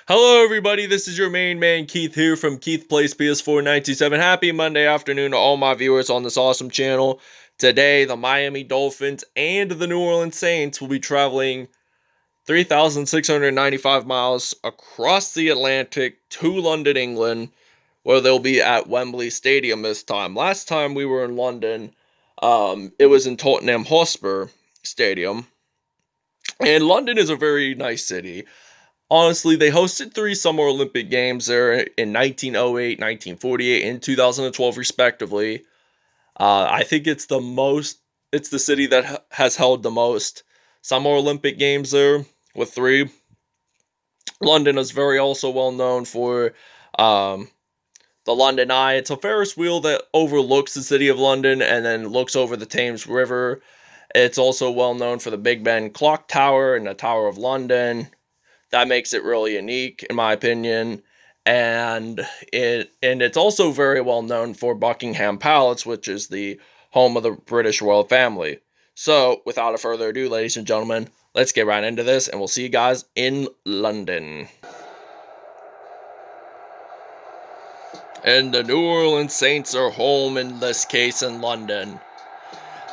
Hello, everybody. This is your main man, Keith, here from Keith Plays PS4 927. Happy Monday afternoon to all my viewers on this awesome channel. Today, the Miami Dolphins and the New Orleans Saints will be traveling 3,695 miles across the Atlantic to London, England, where they'll be at Wembley Stadium this time. Last time we were in London, it was in Tottenham Hotspur Stadium. And London is a very nice city. Honestly, they hosted 3 Summer Olympic Games there in 1908, 1948, and 2012, respectively. I think it's the city that has held the most Summer Olympic Games there, with 3. London is very also well known for um, the London Eye. It's a Ferris wheel that overlooks the city of London and then looks over the Thames River. It's also well known for the Big Ben Clock Tower and the Tower of London. That makes it really unique, in my opinion. And it's also very well known for Buckingham Palace, which is the home of the British royal family. So, without a further ado, ladies and gentlemen, let's get right into this, and we'll see you guys in London. And the New Orleans Saints are home in this case in London.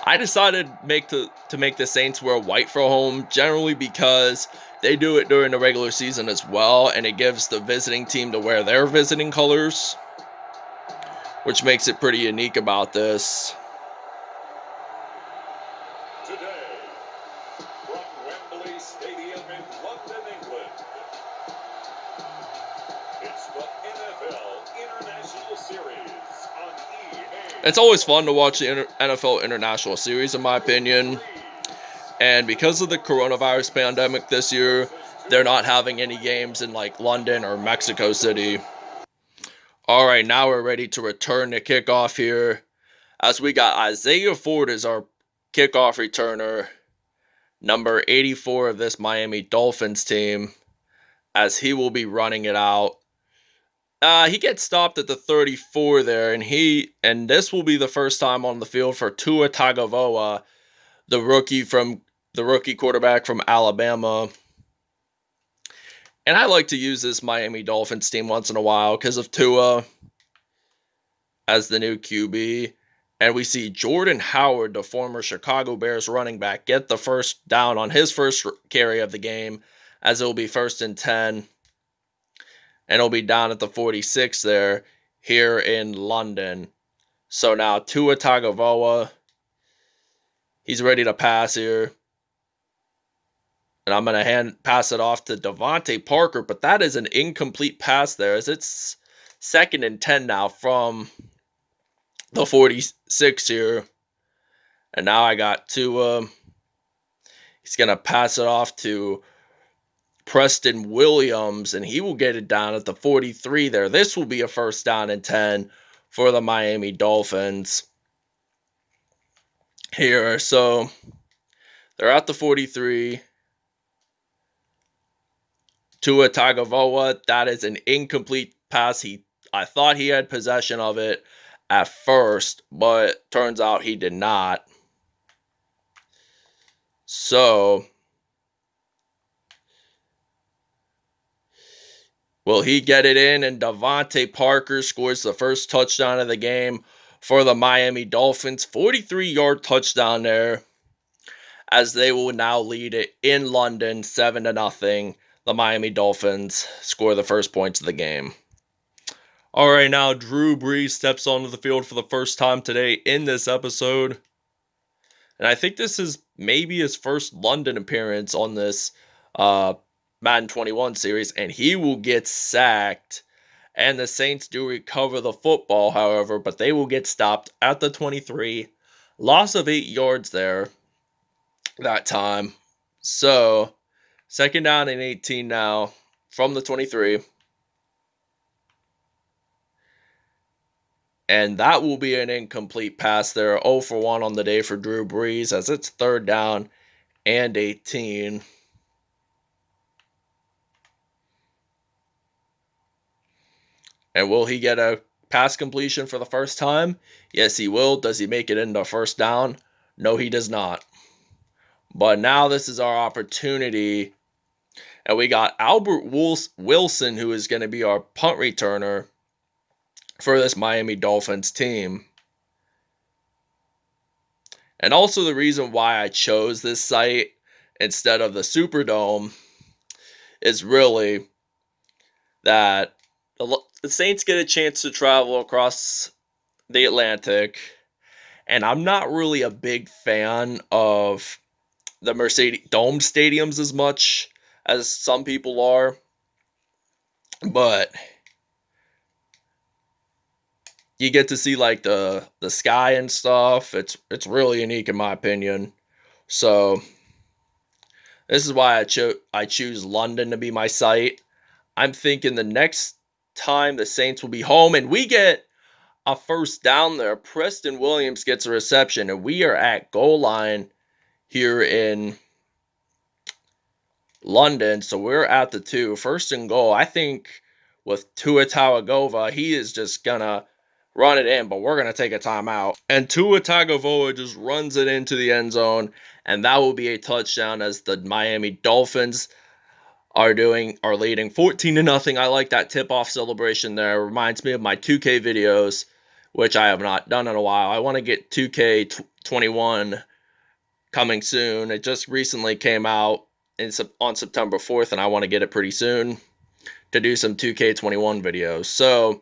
I decided to make the Saints wear white for home, generally because they do it during the regular season as well, and it gives the visiting team to wear their visiting colors, which makes it pretty unique about this. Today, from Wembley Stadium in London, England, it's the NFL International Series on EA. It's always fun to watch the NFL International Series, in my opinion. And because of the coronavirus pandemic this year, they're not having any games in like London or Mexico City. All right, now we're ready to return the kickoff here, as we got Isaiah Ford as our kickoff returner, number 84 of this Miami Dolphins team, as he will be running it out. He gets stopped at the 34 there, and this will be the first time on the field for Tua Tagovailoa, the rookie quarterback from Alabama. And I like to use this Miami Dolphins team once in a while because of Tua as the new QB. And we see Jordan Howard, the former Chicago Bears running back, get the first down on his first carry of the game, as it will be 1st and 10. And it'll be down at the 46 there, here in London. So now Tua Tagovailoa, he's ready to pass here. And I'm going to pass it off to DeVante Parker, but that is an incomplete pass there, as it's 2nd and 10 now from the 46 here. And now I got Tua. He's going to pass it off to Preston Williams, and he will get it down at the 43 there. This will be a 1st down and 10 for the Miami Dolphins here. So they're at the 43. Tua Tagovailoa, that is an incomplete pass. I thought he had possession of it at first, but turns out he did not. So will he get it in? And DeVante Parker scores the first touchdown of the game for the Miami Dolphins. 43-yard touchdown there, as they will now lead it in London 7-0. The Miami Dolphins score the first points of the game. All right, now Drew Brees steps onto the field for the first time today in this episode. And I think this is maybe his first London appearance on this Madden 21 series, and he will get sacked. And the Saints do recover the football, however, but they will get stopped at the 23. Loss of 8 yards there that time. So 2nd down and 18 now from the 23. And that will be an incomplete pass there. 0 for 1 on the day for Drew Brees, as it's 3rd down and 18. And will he get a pass completion for the first time? Yes, he will. Does he make it into 1st down? No, he does not. But now this is our opportunity, And we got Albert Wilson, who is going to be our punt returner for this Miami Dolphins team. And also the reason why I chose this site instead of the Superdome is really that the Saints get a chance to travel across the Atlantic. And I'm not really a big fan of the Mercedes Dome stadiums as much as some people are. But you get to see like the sky and stuff. It's really unique in my opinion. So this is why I choose London to be my site. I'm thinking the next time the Saints will be home and we get a first down there, Preston Williams gets a reception and we are at goal line here in London. So we're at the 2, first and goal. I think with Tua Tagovailoa, he is just gonna run it in, but we're gonna take a timeout. And Tua Tagovailoa just runs it into the end zone, and that will be a touchdown as the Miami Dolphins are leading 14-0. I like that tip-off celebration there. It reminds me of my 2K videos, which I have not done in a while. I want to get 2K21 coming soon. It just recently came out on September 4th, and I want to get it pretty soon to do some 2K21 videos. So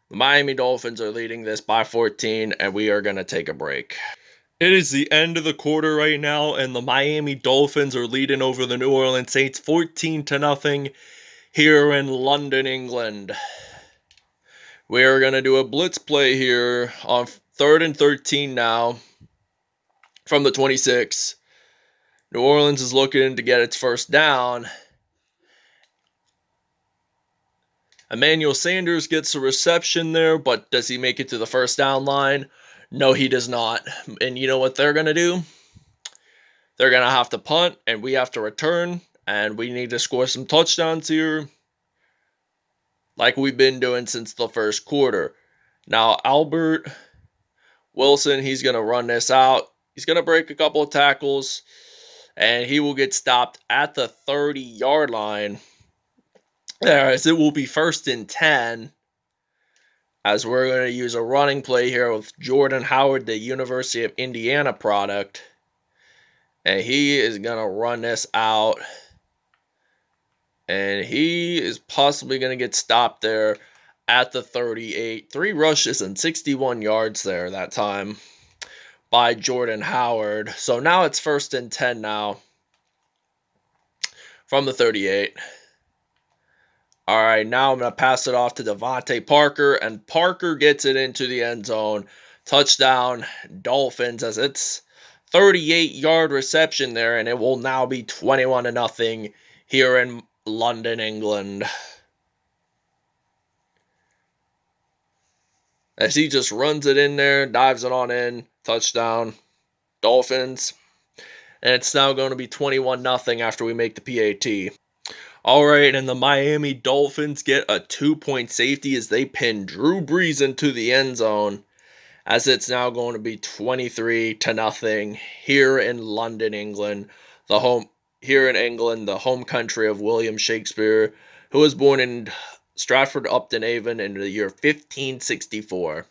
the Miami Dolphins are leading this by 14, and we are going to take a break. It is the end of the quarter right now, and the Miami Dolphins are leading over the New Orleans Saints 14-0 here in London, England. We are going to do a blitz play here on 3rd and 13 now from the 26. New Orleans is looking to get its first down. Emmanuel Sanders gets a reception there, but does he make it to the first down line? No, he does not. And you know what they're going to do? They're going to have to punt, and we have to return, and we need to score some touchdowns here like we've been doing since the first quarter. Now, Albert Wilson, he's going to run this out. He's going to break a couple of tackles, and he will get stopped at the 30-yard line. As it will be 1st and 10, as we're going to use a running play here with Jordan Howard, the University of Indiana product. And he is going to run this out. And he is possibly going to get stopped there at the 38. 3 rushes and 61 yards there that time by Jordan Howard. So now it's 1st and 10 now from the 38. All right, now I'm going to pass it off to DeVante Parker, and Parker gets it into the end zone. Touchdown, Dolphins, as it's 38-yard reception there, and it will now be 21-0 here in London, England. As he just runs it in there, dives it on in, touchdown, Dolphins. And it's now going to be 21-0 after we make the PAT. All right, and the Miami Dolphins get a 2-point safety as they pin Drew Brees into the end zone, as it's now going to be 23-0 here in London, England, the home country of William Shakespeare, who was born in Stratford-upon-Avon in the year 1564.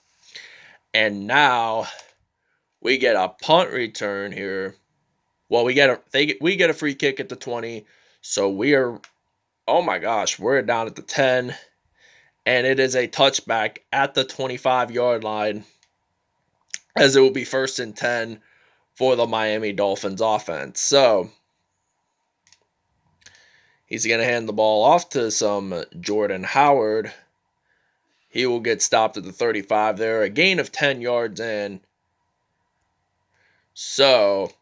And now we get a punt return here. Well, we get a free kick at the 20, so we are. Oh my gosh, we're down at the 10, and it is a touchback at the 25-yard line, as it will be 1st and 10 for the Miami Dolphins offense. So he's going to hand the ball off to some Jordan Howard. He will get stopped at the 35 there, a gain of 10 yards in. So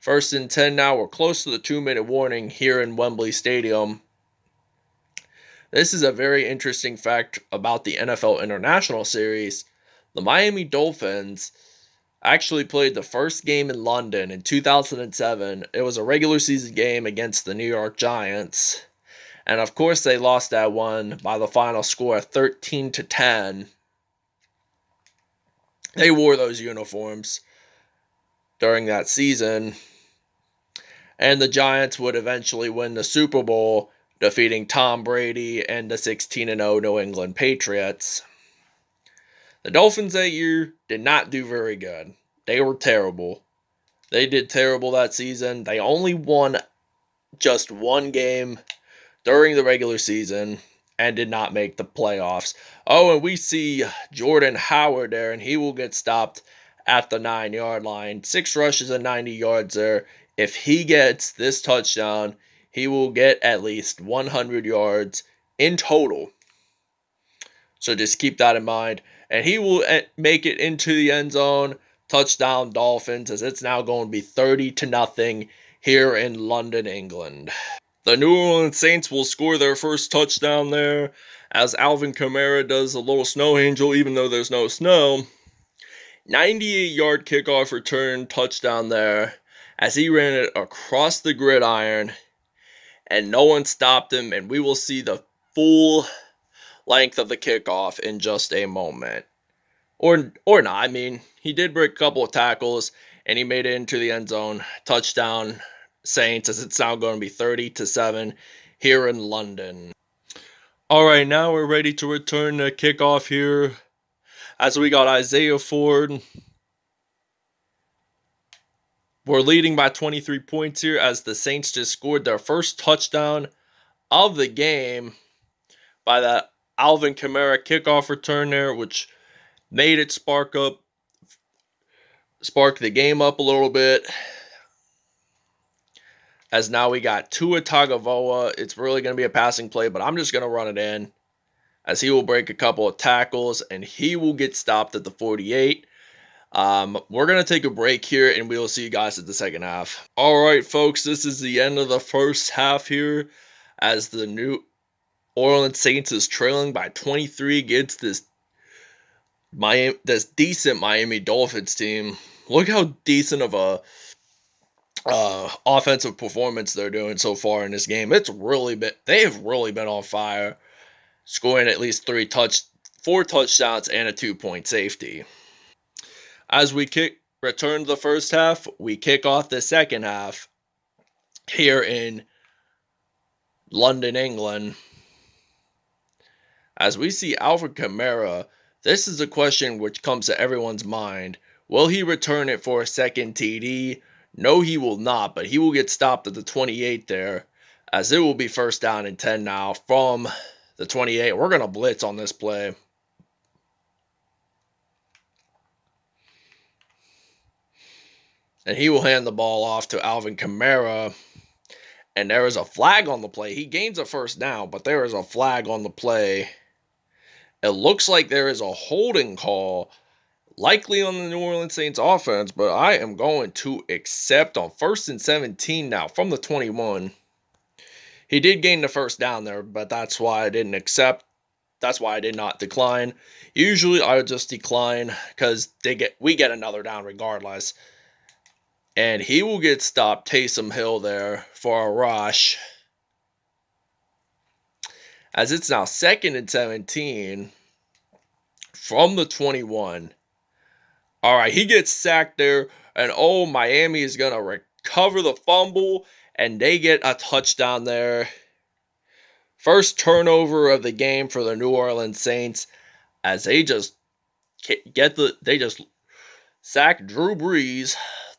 1st and 10 now. We're close to the 2-minute warning here in Wembley Stadium. This is a very interesting fact about the NFL International Series. The Miami Dolphins actually played the first game in London in 2007. It was a regular season game against the New York Giants. And of course they lost that one by the final score of 13-10. They wore those uniforms during that season. and the Giants would eventually win the Super Bowl, defeating Tom Brady and the 16-0 New England Patriots. The Dolphins that year did not do very good. They were terrible. They did terrible that season. They only won just one game during the regular season and did not make the playoffs. Oh, and we see Jordan Howard there, and he will get stopped at the 9-yard line. 6 rushes and 90 yards there. If he gets this touchdown, he will get at least 100 yards in total. So just keep that in mind. And he will make it into the end zone. Touchdown Dolphins, as it's now going to be 30-0 here in London, England. The New Orleans Saints will score their first touchdown there as Alvin Kamara does a little snow angel even though there's no snow. 98-yard kickoff return touchdown there as he ran it across the gridiron and no one stopped him, and we will see the full length of the kickoff in just a moment. Or not. I mean, he did break a couple of tackles and he made it into the end zone. Touchdown Saints, as it's now going to be 30-7 here in London. All right, now we're ready to return the kickoff here as we got Isaiah Ford. We're leading by 23 points here as the Saints just scored their first touchdown of the game by that Alvin Kamara kickoff return there, which made it spark the game up a little bit. As now we got Tua Tagovailoa. It's really going to be a passing play, but I'm just going to run it in as he will break a couple of tackles and he will get stopped at the 48. We're going to take a break here and we will see you guys at the second half. All right, folks, this is the end of the first half here as the New Orleans Saints is trailing by 23 against this decent Miami Dolphins team. Look how decent of a offensive performance they're doing so far in this game. They have really been on fire, scoring at least 4 touchdowns and a 2-point safety. As we return to the first half, we kick off the second half here in London, England. As we see Alvin Kamara, this is a question which comes to everyone's mind. Will he return it for a second TD? No, he will not, but he will get stopped at the 28 there, as it will be first down and 10 now from the 28. We're going to blitz on this play. And he will hand the ball off to Alvin Kamara. And there is a flag on the play. He gains a first down, but there is a flag on the play. It looks like there is a holding call, likely on the New Orleans Saints offense, but I am going to accept on 1st and 17 now from the 21. He did gain the first down there, but that's why I didn't accept. That's why I did not decline. Usually I would just decline because we get another down regardless. And he will get stopped, Taysom Hill there for a rush. As it's now 2nd and 17 from the 21. All right, he gets sacked there. And Miami is going to recover the fumble. And they get a touchdown there. First turnover of the game for the New Orleans Saints. As they just sack Drew Brees.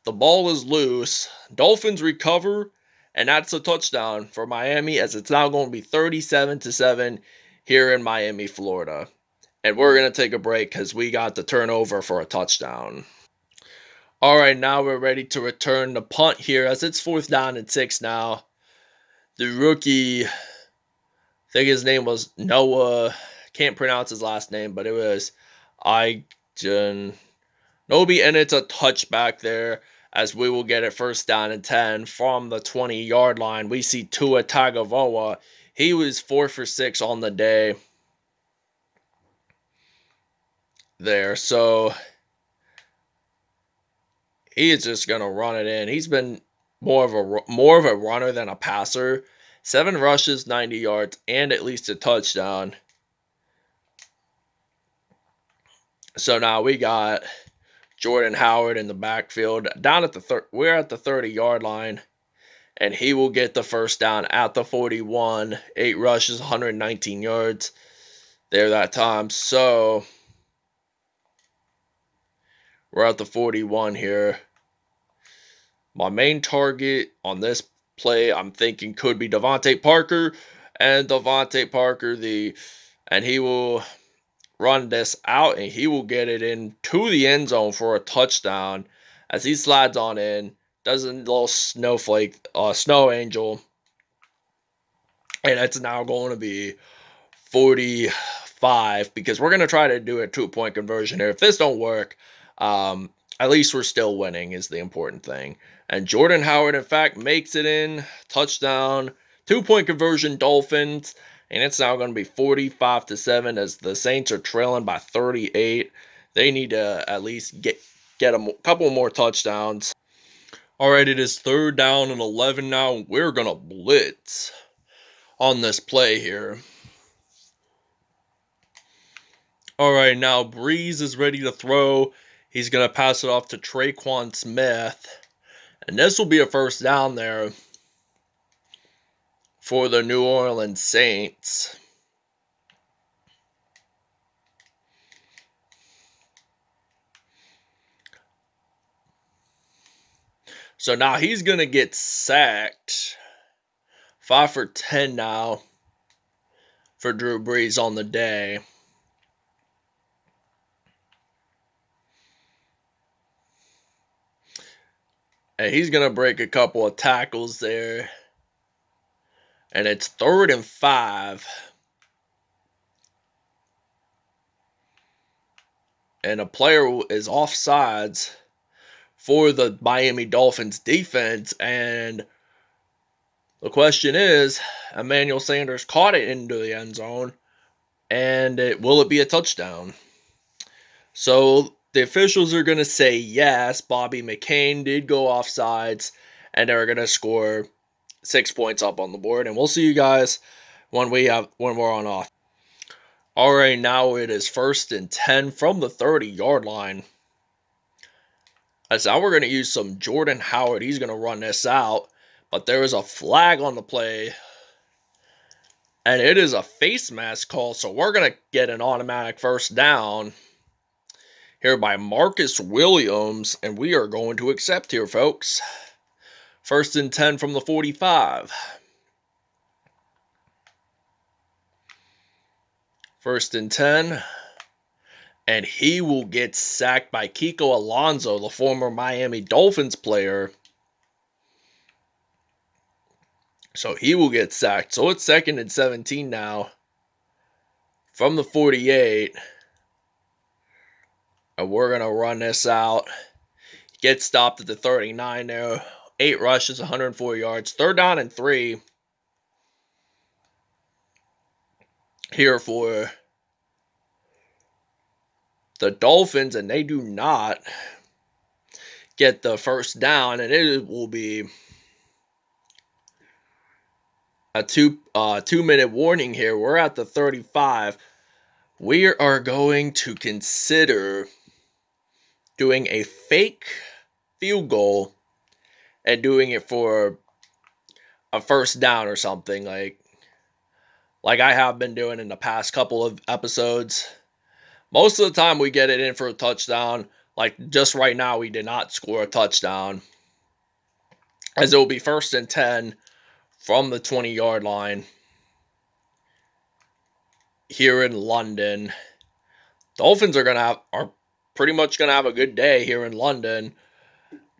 The ball is loose. Dolphins recover. And that's a touchdown for Miami, as it's now going to be 37-7 here in Miami, Florida. And we're going to take a break because we got the turnover for a touchdown. All right, now we're ready to return the punt here as it's 4th down and 6 now. The rookie, I think his name was Noah. Can't pronounce his last name, but it was Nobi, and it's a touchback there. As we will get it 1st down and 10 from the 20-yard line. We see Tua Tagovailoa. He was 4 for 6 on the day there. So he is just going to run it in. He's been more of a runner than a passer. 7 rushes, 90 yards, and at least a touchdown. So now we got Jordan Howard in the backfield. We're at the 30-yard line. and he will get the first down at the 41. 8 rushes, 119 yards there that time. So we're at the 41 here. My main target on this play, I'm thinking, could be DeVante Parker. And DeVante Parker, and he will run this out, and he will get it into the end zone for a touchdown as he slides on in, does a little snow angel, and it's now going to be 45 because we're going to try to do a 2-point conversion here. If this don't work, at least we're still winning is the important thing. And Jordan Howard, in fact, makes it in. Touchdown. 2-point conversion, Dolphins. And it's now going to be 45-7 as the Saints are trailing by 38. They need to at least get a couple more touchdowns. All right, it is 3rd down and 11 now. We're going to blitz on this play here. All right, now Breeze is ready to throw. He's going to pass it off to Traquan Smith. And this will be a first down there for the New Orleans Saints. So now he's going to get sacked. 5 for 10 now for Drew Brees on the day. And he's going to break a couple of tackles there. And it's 3rd and 5. And a player is offsides for the Miami Dolphins defense. And the question is, Emmanuel Sanders caught it into the end zone. And will it be a touchdown? So the officials are going to say yes, Bobby McCain did go offsides, and they're going to score 6 points up on the board. And we'll see you guys when we're on off. All right, now it is 1st and 10 from the 30-yard line. As now we're going to use some Jordan Howard. He's going to run this out, but there is a flag on the play, and it is a face mask call, so we're going to get an automatic first down here by Marcus Williams, and we are going to accept here, folks. 1st and 10 from the 45. 1st and 10. And he will get sacked by Kiko Alonso, the former Miami Dolphins player. So he will get sacked. So it's 2nd and 17 now from the 48. And we're going to run this out. Get stopped at the 39 there. 8 rushes, 104 yards. 3rd down and 3 here for the Dolphins, and they do not get the first down, and it will be a 2-minute warning here. We're at the 35. We are going to consider doing a fake field goal and doing it for a first down or something like I have been doing in the past couple of episodes. Most of the time we get it in for a touchdown. Like just right now we did not score a touchdown, as it will be 1st and 10 from the 20-yard line here in London. Dolphins are pretty much gonna have a good day here in London.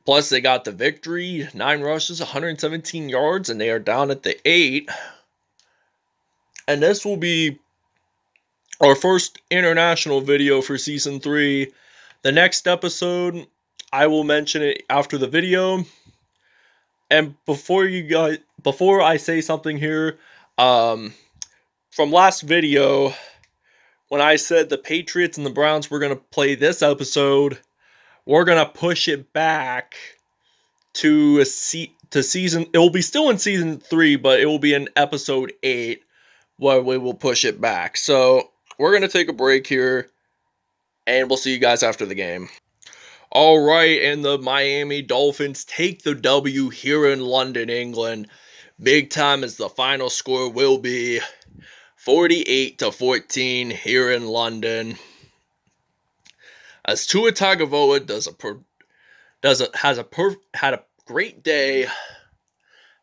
Plus they got the victory, 9 rushes, 117 yards, and they are down at the 8. And this will be our first international video for Season 3. The next episode, I will mention it after the video. And before I say something here, from last video, when I said the Patriots and the Browns were going to play this episode, we're going to push it back to season. It will be still in Season 3, but it will be in episode 8 where we will push it back. So we're going to take a break here, and we'll see you guys after the game. All right, and the Miami Dolphins take the W here in London, England. Big time as the final score will be 48-14 here in London. As Tua Tagovailoa had a great day,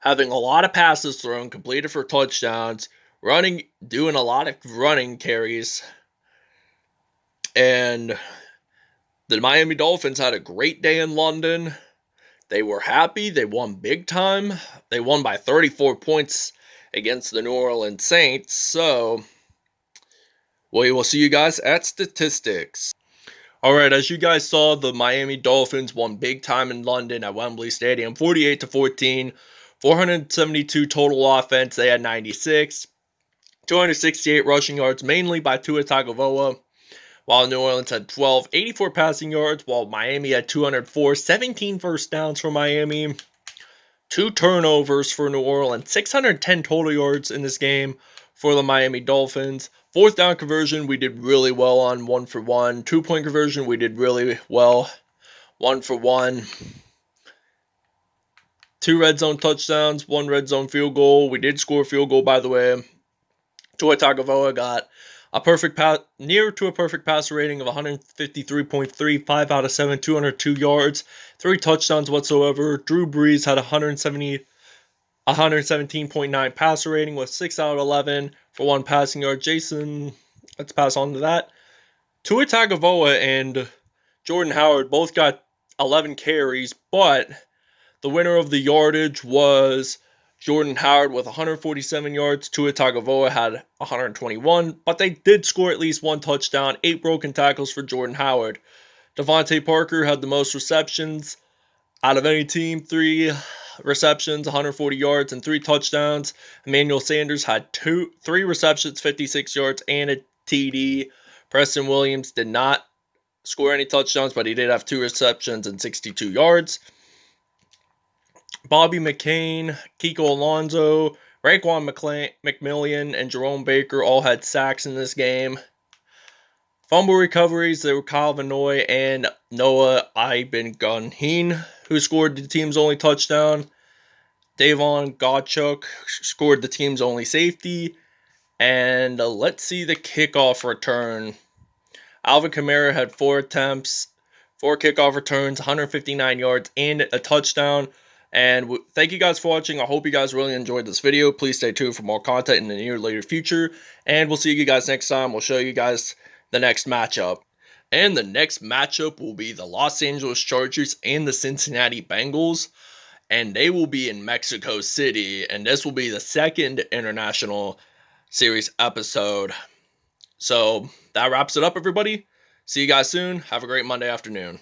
having a lot of passes thrown, completed for touchdowns, doing a lot of running carries, and the Miami Dolphins had a great day in London. They were happy. They won big time. They won by 34 points against the New Orleans Saints. So, we will see you guys at statistics. All right, as you guys saw, the Miami Dolphins won big time in London at Wembley Stadium, 48-14, 472 total offense. They had 96, 268 rushing yards, mainly by Tua Tagovailoa, while New Orleans had 12, 84 passing yards, while Miami had 204, 17 first downs for Miami, 2 turnovers for New Orleans, 610 total yards in this game for the Miami Dolphins. Fourth down conversion, we did really well on, 1 for 1. 2-point conversion, we did really well, 1 for 1. 2 red zone touchdowns, 1 red zone field goal. We did score a field goal, by the way. Tua Tagovailoa got near to a perfect passer rating of 153.3, 5 out of 7, 202 yards, 3 touchdowns whatsoever. Drew Brees had 117.9 passer rating with 6 out of 11 for 1 passing yard. Let's pass on to that. Tua Tagovailoa and Jordan Howard both got 11 carries, but the winner of the yardage was Jordan Howard with 147 yards. Tua Tagovailoa had 121, but they did score at least 1 touchdown, 8 broken tackles for Jordan Howard. DeVante Parker had the most receptions out of any team, 3 receptions, 140 yards, and 3 touchdowns. Emmanuel Sanders had 3 receptions, 56 yards, and a TD. Preston Williams did not score any touchdowns, but he did have 2 receptions and 62 yards. Bobby McCain, Kiko Alonso, Raekwon McMillian, and Jerome Baker all had sacks in this game. Fumble recoveries, there were Kyle Vanoy and Noah Ibengunheen, who scored the team's only touchdown. Davon Godchuk scored the team's only safety. And let's see the kickoff return. Alvin Kamara had 4 attempts, 4 kickoff returns, 159 yards, and a touchdown. And thank you guys for watching. I hope you guys really enjoyed this video. Please stay tuned for more content in the near later future. And we'll see you guys next time. We'll show you guys the next matchup. And the next matchup will be the Los Angeles Chargers and the Cincinnati Bengals. And they will be in Mexico City. And this will be the second International Series episode. So that wraps it up, everybody. See you guys soon. Have a great Monday afternoon.